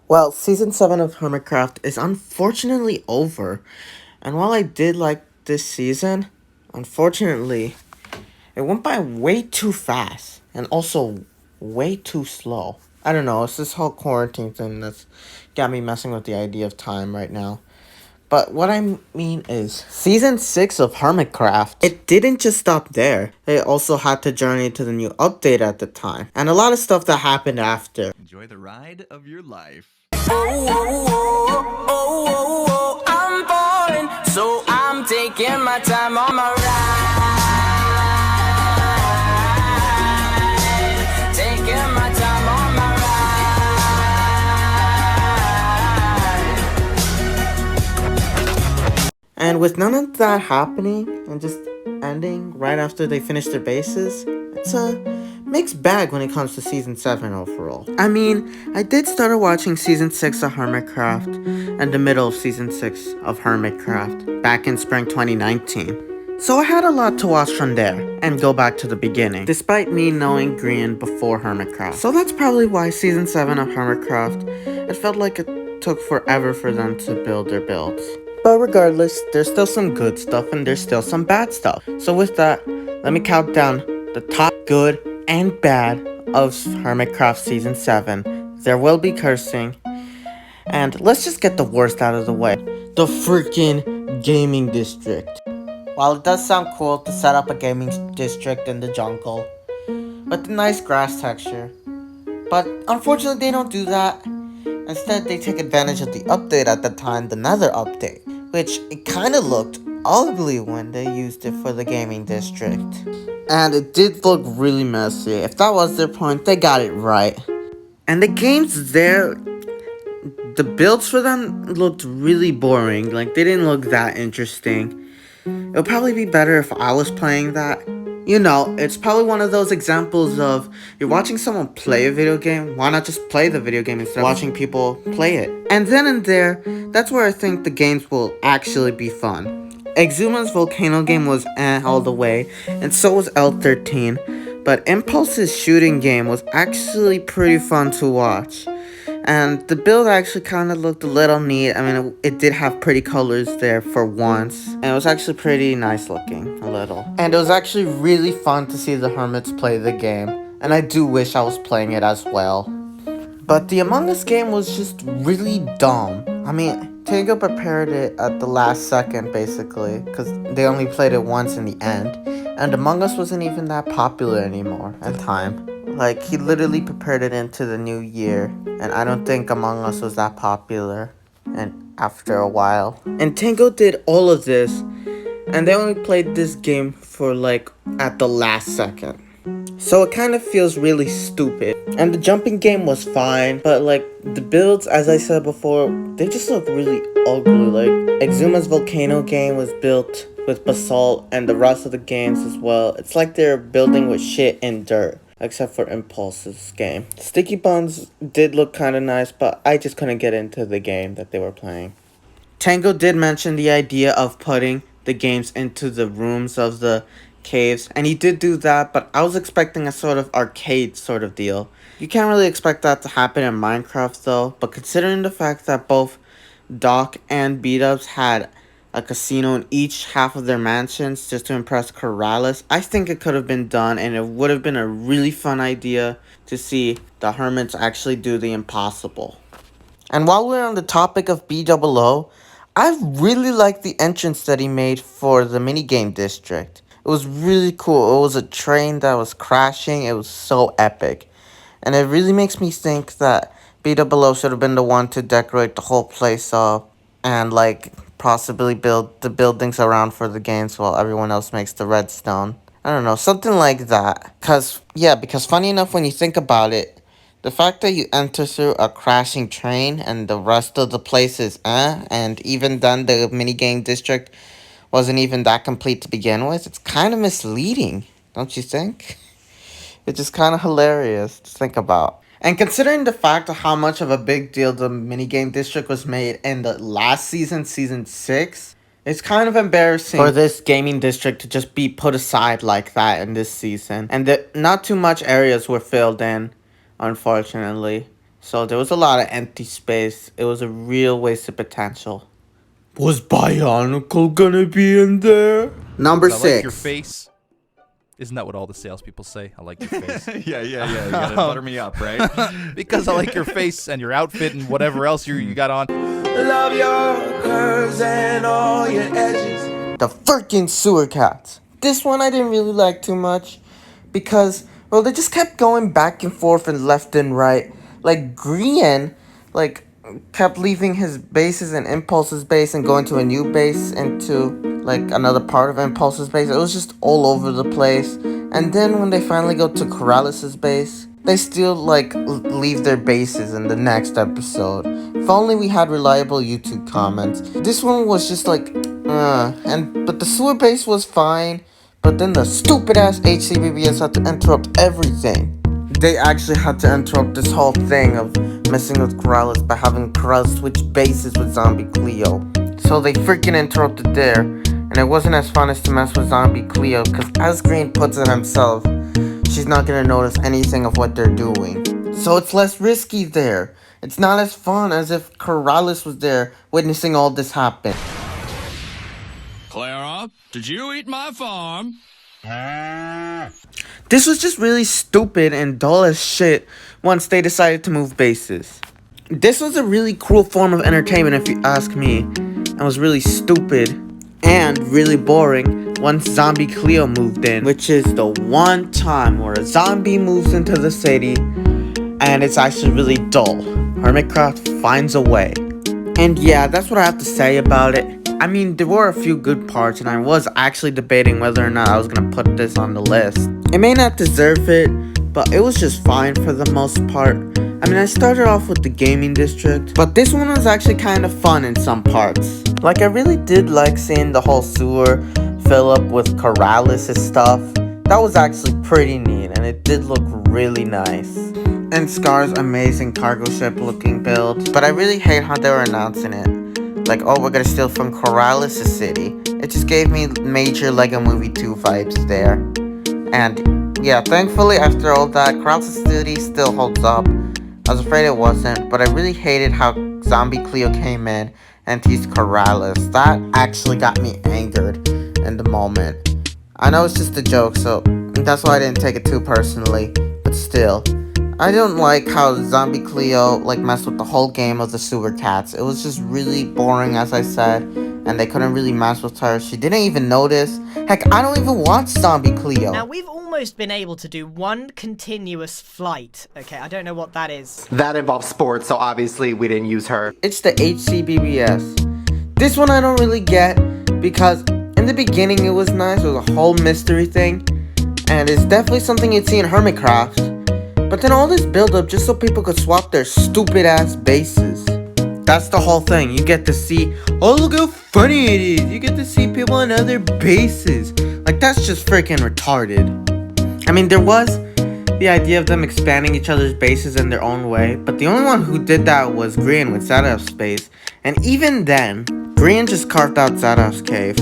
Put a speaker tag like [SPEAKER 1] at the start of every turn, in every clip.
[SPEAKER 1] Well, season 7 of Hermitcraft is unfortunately over. And while I did like this season, unfortunately, it went by way too fast and also way too slow. I don't know, it's this whole quarantine thing that's got me messing with the idea of time right now. But what I mean is, season 6 of Hermitcraft, it didn't just stop there. It also had to journey to the new update at the time, and a lot of stuff that happened after.
[SPEAKER 2] Enjoy the ride of your life.
[SPEAKER 3] I'm falling, so I'm taking my time on my ride. Taking my time on my ride.
[SPEAKER 1] And with none of that happening and just ending right after they finish their bases, it's a mixed bag when it comes to season 7 overall. I mean, I did start watching season 6 of Hermitcraft and the middle of season 6 of Hermitcraft back in spring 2019. So I had a lot to watch from there and go back to the beginning, despite me knowing Green before Hermitcraft. So that's probably why season 7 of Hermitcraft, it felt like it took forever for them to build their builds. But regardless, there's still some good stuff and there's still some bad stuff. So with that, let me count down the top good and bad of Hermitcraft Season 7. There will be cursing. And let's just get the worst out of the way. The freaking gaming district. While it does sound cool to set up a gaming district in the jungle with the nice grass texture, but unfortunately they don't do that. Instead, they take advantage of the update at the time, the Nether update, which it kind of looked ugly when they used it for the gaming district. And it did look really messy. If that was their point, they got it right. And the games there, the builds for them looked really boring. Like, they didn't look that interesting. It would probably be better if I was playing that. You know, it's probably one of those examples of you're watching someone play a video game, why not just play the video game instead of watching people play it? And then and there, that's where I think the games will actually be fun. Exuma's volcano game was all the way, and so was L13, but Impulse's shooting game was actually pretty fun to watch. And the build actually kind of looked a little neat. I mean, it did have pretty colors there for once. And it was actually pretty nice looking, a little. And it was actually really fun to see the hermits play the game. And I do wish I was playing it as well. But the Among Us game was just really dumb. I mean, Tango prepared it at the last second, basically. Because they only played it once in the end. And Among Us wasn't even that popular anymore at time. Like, he literally prepared it into the new year, and I don't think Among Us was that popular and after a while. And Tango did all of this, and they only played this game for, like, at the last second. So it kind of feels really stupid. And the jumping game was fine, but, like, the builds, as I said before, they just look really ugly. Like, Exuma's volcano game was built with basalt, and the rest of the games as well. It's like they're building with shit and dirt. Except for Impulse's game. Sticky Buns did look kind of nice, but I just couldn't get into the game that they were playing. Tango did mention the idea of putting the games into the rooms of the caves, and he did do that, but I was expecting a sort of arcade sort of deal. You can't really expect that to happen in Minecraft though, but considering the fact that both Doc and B-Dubs had a casino in each half of their mansions just to impress Corrales, I think it could have been done, and it would have been a really fun idea to see the hermits actually do the impossible. And while we're on the topic of BOO, I really liked the entrance that he made for the minigame district. It was really cool. It was a train that was crashing. It was so epic. And it really makes me think that BOO should have been the one to decorate the whole place up and, like, possibly build the buildings around for the games while everyone else makes the redstone. I don't know, something like that. Because funny enough, when you think about it, the fact that you enter through a crashing train and the rest of the place is and even then the minigame district wasn't even that complete to begin with, it's kind of misleading, don't you think? It's just kind of hilarious to think about. And considering the fact of how much of a big deal the minigame district was made in the last season, season 6, it's kind of embarrassing for this gaming district to just be put aside like that in this season. And not too much areas were filled in, unfortunately. So there was a lot of empty space. It was a real waste of potential. Was Bionicle gonna be in there? Number
[SPEAKER 4] I like your
[SPEAKER 1] 6.
[SPEAKER 4] face. Isn't that what all the salespeople say? I like your face.
[SPEAKER 2] Yeah. You gotta butter me up, right?
[SPEAKER 4] Because I like your face and your outfit and whatever else you got on.
[SPEAKER 3] Love your curves and all your edges.
[SPEAKER 1] The freaking sewer cats. This one I didn't really like too much because, well, they just kept going back and forth and left and right. Like Grian, like, kept leaving his bases and Impulse's base and going to a new base into, like, another part of Impulse's base. It was just all over the place. And then when they finally go to Corralis's base, they still, like, leave their bases in the next episode. If only we had reliable YouTube comments. This one was just like, but the sewer base was fine. But then the stupid ass HCBBS had to interrupt everything. They actually had to interrupt this whole thing of messing with Corrales by having Corrales switch bases with Zombie Cleo. So they freaking interrupted there. And it wasn't as fun as to mess with Zombie Cleo, because as Green puts it himself, she's not gonna notice anything of what they're doing. So it's less risky there. It's not as fun as if Corrales was there witnessing all this happen.
[SPEAKER 2] Clara, did you eat my farm?
[SPEAKER 1] This was just really stupid and dull as shit once they decided to move bases. This was a really cruel form of entertainment if you ask me, and was really stupid and really boring once Zombie Cleo moved in, which is the one time where a zombie moves into the city and it's actually really dull. Hermitcraft finds a way. And yeah, that's what I have to say about it. I mean, there were a few good parts, and I was actually debating whether or not I was gonna put this on the list. It may not deserve it, but it was just fine for the most part. I mean, I started off with the gaming district, but this one was actually kind of fun in some parts. Like, I really did like seeing the whole sewer fill up with Corrales' stuff. That was actually pretty neat, and it did look really nice. And Scar's amazing cargo ship looking build, but I really hate how they were announcing it. Like, oh, we're gonna steal from Corrales' city. It just gave me major Lego Movie 2 vibes there. And yeah, thankfully after all that, Corrales' city still holds up. I was afraid it wasn't, but I really hated how Zombie Cleo came in and teased Corrales. That actually got me angered in the moment. I know it's just a joke, so that's why I didn't take it too personally, but still. I don't like how Zombie Cleo, like, messed with the whole game of the sewer cats. It was just really boring, as I said, and they couldn't really mess with her. She didn't even notice. Heck, I don't even watch Zombie Cleo.
[SPEAKER 5] Now, we've almost been able to do one continuous flight. Okay, I don't know what that is.
[SPEAKER 6] That involves sports, so obviously we didn't use her.
[SPEAKER 1] It's the HCBBS. This one I don't really get, because in the beginning it was nice. It was a whole mystery thing, and it's definitely something you'd see in Hermitcraft. But then all this build-up just so people could swap their stupid-ass bases. That's the whole thing. You get to see, oh, look how funny it is. You get to see people on other bases. Like, that's just freaking retarded. I mean, there was the idea of them expanding each other's bases in their own way, but the only one who did that was Grian with Zadov's base. And even then, Grian just carved out Zadov's cave.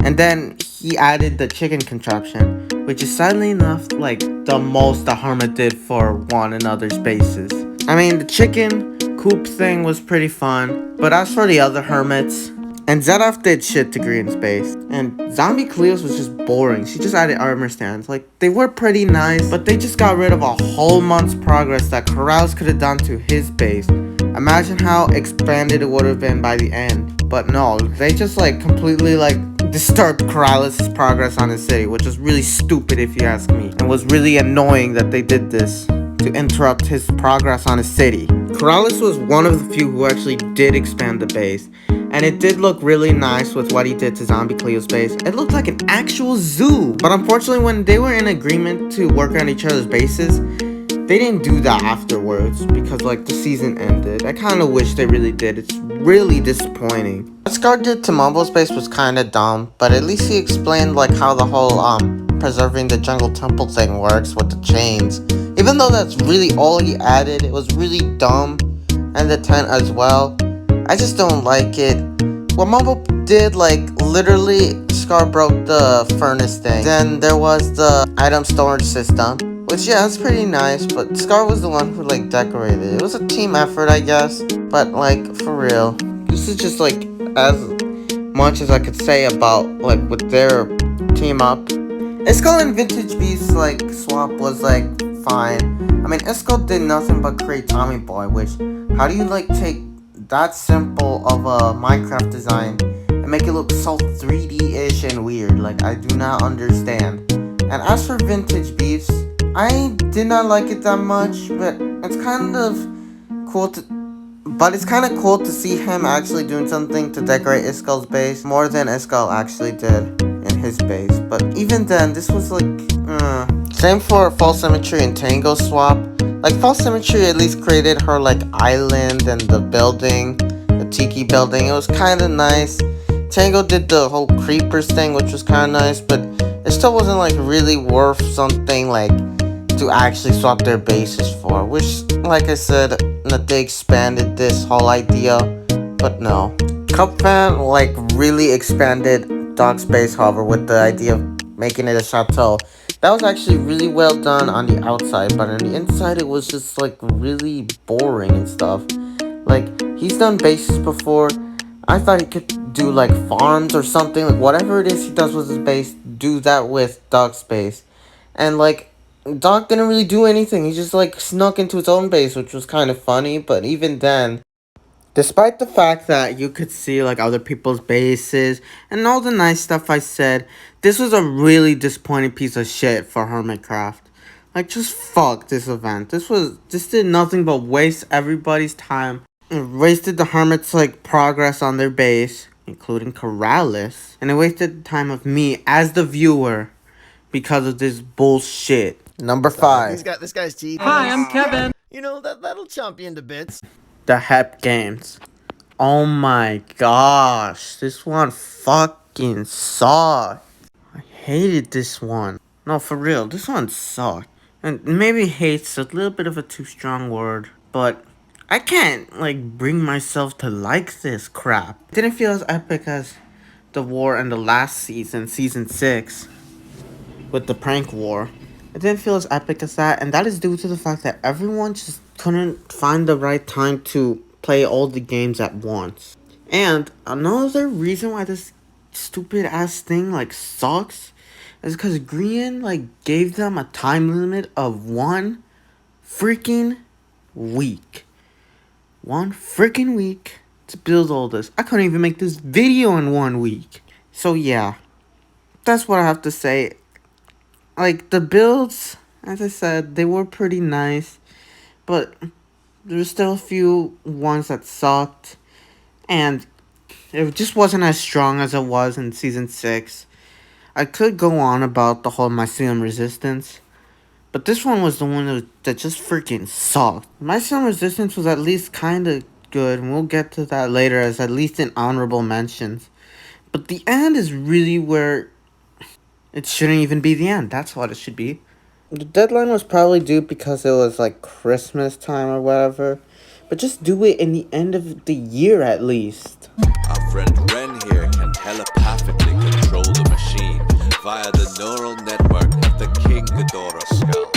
[SPEAKER 1] And then he added the chicken contraption, which is sadly enough like the most the hermit did for one another's bases. I mean, the chicken coop thing was pretty fun, but as for the other hermits, and Zadov did shit to Green's base, and Zombie Cleo's was just boring. She just added armor stands. Like, they were pretty nice, but they just got rid of a whole month's progress that Corrales could have done to his base. Imagine how expanded it would have been by the end. But no, they just like completely like disturbed Corrales' progress on his city, which was really stupid if you ask me, and was really annoying that they did this to interrupt his progress on his city. Corrales was one of the few who actually did expand the base, and it did look really nice with what he did to Zombie Cleo's base. It looked like an actual zoo, but unfortunately when they were in agreement to work on each other's bases, they didn't do that afterwards because like the season ended. I kind of wish they really did. It's really disappointing. What Scar did to Mumbo's base was kind of dumb, but at least he explained like how the whole preserving the jungle temple thing works with the chains. Even though that's really all he added, it was really dumb, and the tent as well. I just don't like it. What Mumbo did, like literally Scar broke the furnace thing. Then there was the item storage system, Which, yeah, it's pretty nice, but Scar was the one who, like, decorated it. It was a team effort, I guess, but, like, for real. This is just, like, as much as I could say about, like, with their team up. Isco and Vintage Beast, like, swap was, like, fine. I mean, Isco did nothing but create Tommy Boy, which, how do you, like, take that simple of a Minecraft design and make it look so 3D-ish and weird? Like, I do not understand. And as for Vintage Beast, I did not like it that much, but it's kind of cool to see him actually doing something to decorate Iskal's base more than Iskal actually did in his base. But even then, this was like, Same for False Symmetry and Tango Swap. Like, False Symmetry at least created her, like, island and the building, the Tiki building. It was kind of nice. Tango did the whole Creepers thing, which was kind of nice, but it still wasn't, like, really worth something, like, to actually swap their bases for. Which, like I said, that they expanded this whole idea, but no. Cupfan, like, really expanded Dog's base, however, with the idea of making it a chateau. That was actually really well done on the outside, but on the inside it was just, like, really boring and stuff. Like, he's done bases before. I thought he could do, like, farms or something. Like, whatever it is he does with his base, do that with Dog's base. And, like, Dog didn't really do anything. He just, like, snuck into his own base, which was kind of funny. But even then, despite the fact that you could see, like, other people's bases and all the nice stuff I said, this was a really disappointing piece of shit for hermitcraft. Like, just fuck this event. This did nothing but waste everybody's time. It wasted the hermit's, like, progress on their base, including Corrales. And it wasted the time of me as the viewer because of this bullshit. Number 5.
[SPEAKER 7] This guy's teeth.
[SPEAKER 5] Hi, I'm Kevin.
[SPEAKER 7] You know, that'll chomp you into bits.
[SPEAKER 1] The Hep Games. Oh my gosh, this one fucking sucked. I hated this one. No, for real, this one sucked. And maybe hate's a little bit of a too strong word, but I can't, like, bring myself to like this crap. It didn't feel as epic as the war in the last season, season 6, with the prank war. It didn't feel as epic as that, and that is due to the fact that everyone just couldn't find the right time to play all the games at once. And another reason why this stupid ass thing, like, sucks is because Green, like, gave them a time limit of 1 freaking week. 1 freaking week to build all this. I couldn't even make this video in 1 week. So yeah, that's what I have to say. Like, the builds, as I said, they were pretty nice, but there were still a few ones that sucked, and it just wasn't as strong as it was in Season 6. I could go on about the whole Mycelium Resistance, but this one was the one that just freaking sucked. Mycelium Resistance was at least kind of good, and we'll get to that later as at least in honorable mentions. But the end is really where it shouldn't even be the end. That's what it should be. The deadline was probably due because it was, like, Christmas time or whatever. But just do it in the end of the year at least.
[SPEAKER 8] Our friend Ren here can telepathically control the machine via the neural network of the King Ghidorah skull.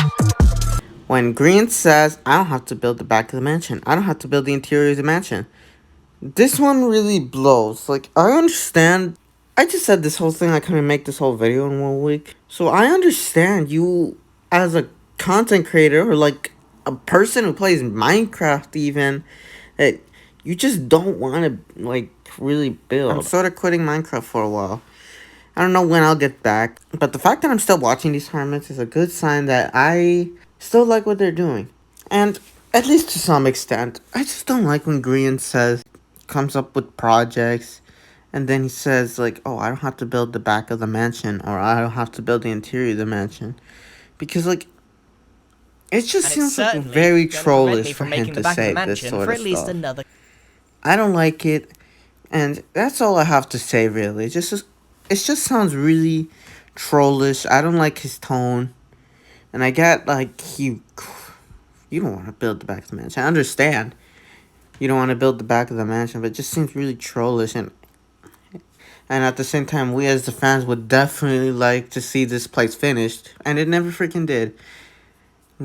[SPEAKER 1] When Green says, I don't have to build the back of the mansion. I don't have to build the interior of the mansion. This one really blows. Like, I understand. I just said this whole thing, I couldn't make this whole video in 1 week. So I understand you as a content creator or, like, a person who plays Minecraft even, that you just don't want to, like, really build. I'm sort of quitting Minecraft for a while. I don't know when I'll get back. But the fact that I'm still watching these hermits is a good sign that I still like what they're doing. And at least to some extent, I just don't like when Green comes up with projects, and then he says, like, oh, I don't have to build the back of the mansion, or I don't have to build the interior of the mansion. Because, like, it just seems like very trollish for him to say this sort of stuff. I don't like it, and that's all I have to say, really. It just sounds really trollish. I don't like his tone, and I get, like, you don't want to build the back of the mansion. I understand you don't want to build the back of the mansion, but it just seems really trollish, and at the same time, we as the fans would definitely like to see this place finished, and it never freaking did.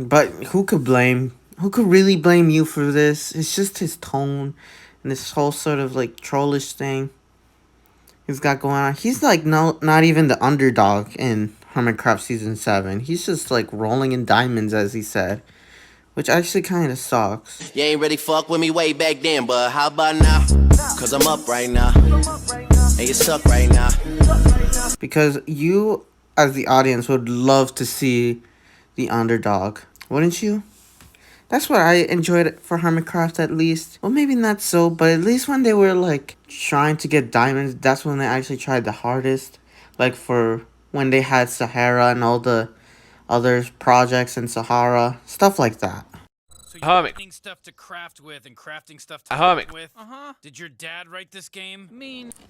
[SPEAKER 1] But who could really blame you for this? It's just his tone and this whole sort of like trollish thing he's got going on. He's like not even the underdog in Hermitcraft Season 7. He's just like rolling in diamonds, as he said, which actually kind of sucks.
[SPEAKER 3] You ain't really fuck with me way back then, but how about now? Cause I'm up right now. And you suck right now.
[SPEAKER 1] Because you, as the audience, would love to see the underdog, wouldn't you? That's what I enjoyed for Hermitcraft, at least. Well, maybe not so, but at least when they were like trying to get diamonds, that's when they actually tried the hardest. Like for when they had Sahara and all the other projects in Sahara, stuff like that.
[SPEAKER 9] So you're finding stuff to craft with and crafting stuff to cook with? Did your dad write this game?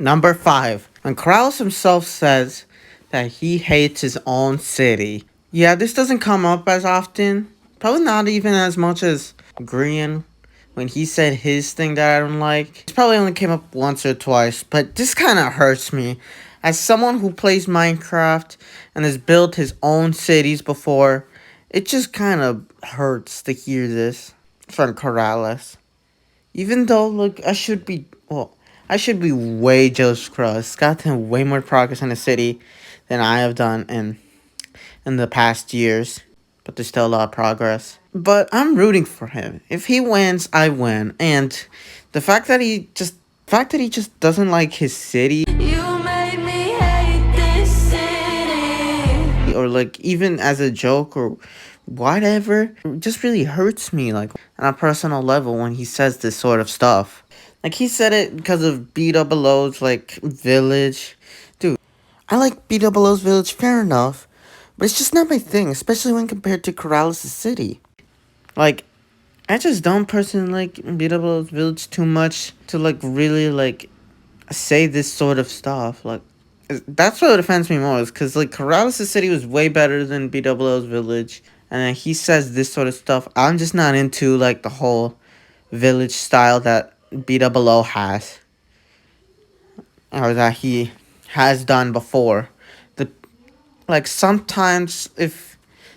[SPEAKER 1] Number 5. When Corrales himself says that he hates his own city. Yeah, this doesn't come up as often. Probably not even as much as Grian when he said his thing that I don't like. It probably only came up once or twice, but this kind of hurts me. As someone who plays Minecraft and has built his own cities before, it just kind of hurts to hear this from Corrales. Even though, look, I should be way Joe's Cross. Gotten way more progress in the city than I have done in the past years. But there's still a lot of progress. But I'm rooting for him. If he wins, I win. And the fact that he just doesn't like his city,
[SPEAKER 10] You made me hate this city.
[SPEAKER 1] or like even as a joke or whatever, it just really hurts me, like on a personal level, when he says this sort of stuff. Like he said it because of B-Double-O's like village. Dude, I like B-Double-O's village, fair enough, but it's just not my thing, especially when compared to Corrales' city. Like, I just don't personally like B-Double-O's village too much to like really like say this sort of stuff. Like, that's what offends me more, is because like Corrales' city was way better than B-Double-O's village, and then he says this sort of stuff. I'm just not into like the whole village style that B-Double-O has, or that he has done before. The like sometimes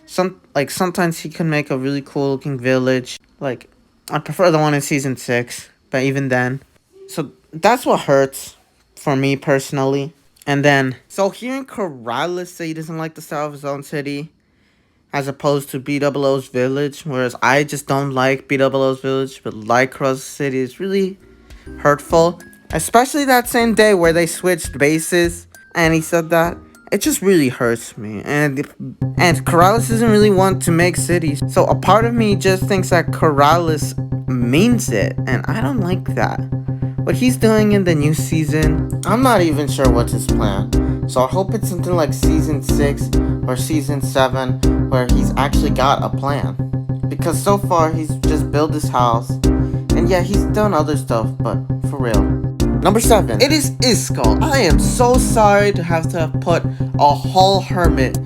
[SPEAKER 1] sometimes he can make a really cool looking village. Like, I prefer the one in Season 6, but even then. So that's what hurts for me personally. And then, so hearing Corrales say he doesn't like the style of his own city, as opposed to B-Double-O's village, whereas I just don't like B-Double-O's village, but like Corrales' city, is really hurtful. Especially that same day where they switched bases, and he said that. It just really hurts me. And Corrales doesn't really want to make cities. So a part of me just thinks that Corrales means it, and I don't like that. What he's doing in the new season, I'm not even sure what's his plan. So I hope it's something like Season 6 or Season 7 where he's actually got a plan. Because so far he's just built his house. And yeah, he's done other stuff, but for real. Number 7. It is Iskall. I am so sorry to have put a whole hermit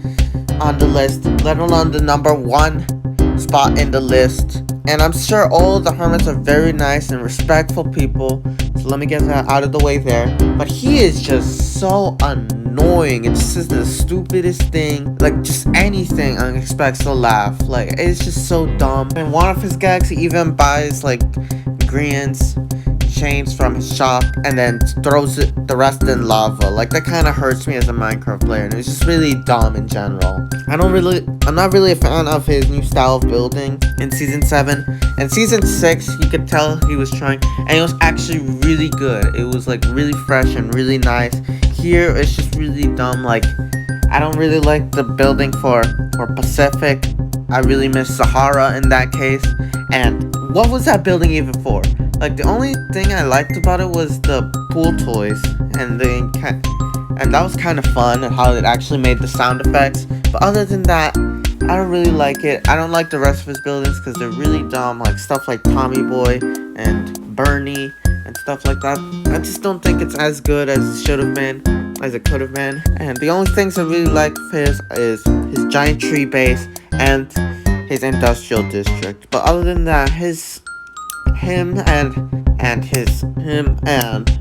[SPEAKER 1] on the list, let alone the number 1 spot in the list. And I'm sure all the hermits are very nice and respectful people, so let me get that out of the way there. But he is just so annoying. It just is the stupidest thing. Like, just anything expects to laugh. Like, it's just so dumb. And one of his gags, he even buys, like, Grian's chains from his shop and then throws the rest in lava. Like, that kind of hurts me as a Minecraft player, and it's just really dumb in general. I'm not really a fan of his new style of building in Season 7. And Season 6, you could tell he was trying, and it was actually really good. It was like really fresh and really nice. Here, it's just really dumb. Like, I don't really like the building for Pacific. I really miss Sahara in that case. And what was that building even for? Like, the only thing I liked about it was the pool toys, and that was kind of fun, and how it actually made the sound effects. But other than that, I don't really like it. I don't like the rest of his buildings because they're really dumb, like stuff like Tommy Boy and Bernie and stuff like that. I just don't think it's as good as it should have been, as it could have been. And the only things I really like of his is his giant tree base and his industrial district. But other than that, him and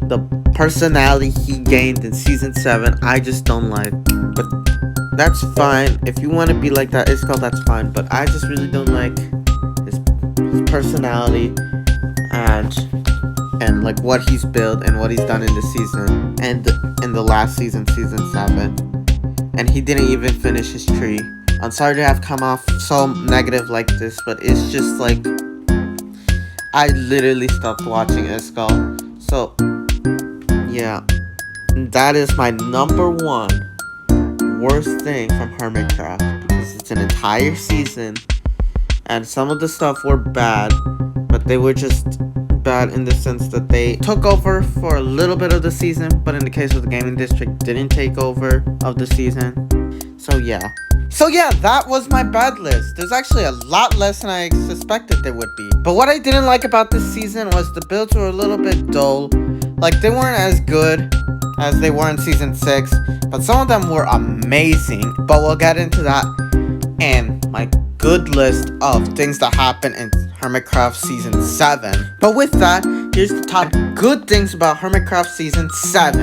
[SPEAKER 1] the personality he gained in Season 7, I just don't like. But that's fine. If you want to be like that Isco, that's fine. But I just really don't like his personality and like what he's built and what he's done in the season and in the last season, season 7. And he didn't even finish his tree. I'm sorry to have come off so negative like this, but it's just like I literally stopped watching Isco. So yeah, that is my number 1 worst thing from hermitcraft, because it's an entire season and some of the stuff were bad, but they were just bad in the sense that they took over for a little bit of the season, but in the case of the gaming district, didn't take over of the season. So yeah, that was my bad list. There's actually a lot less than I suspected there would be. But what I didn't like about this season was the builds were a little bit dull. Like, they weren't as good as they were in season 6, but some of them were amazing. But we'll get into that in my good list of things that happened in hermitcraft season 7. But with that, here's the top good things about hermitcraft season 7.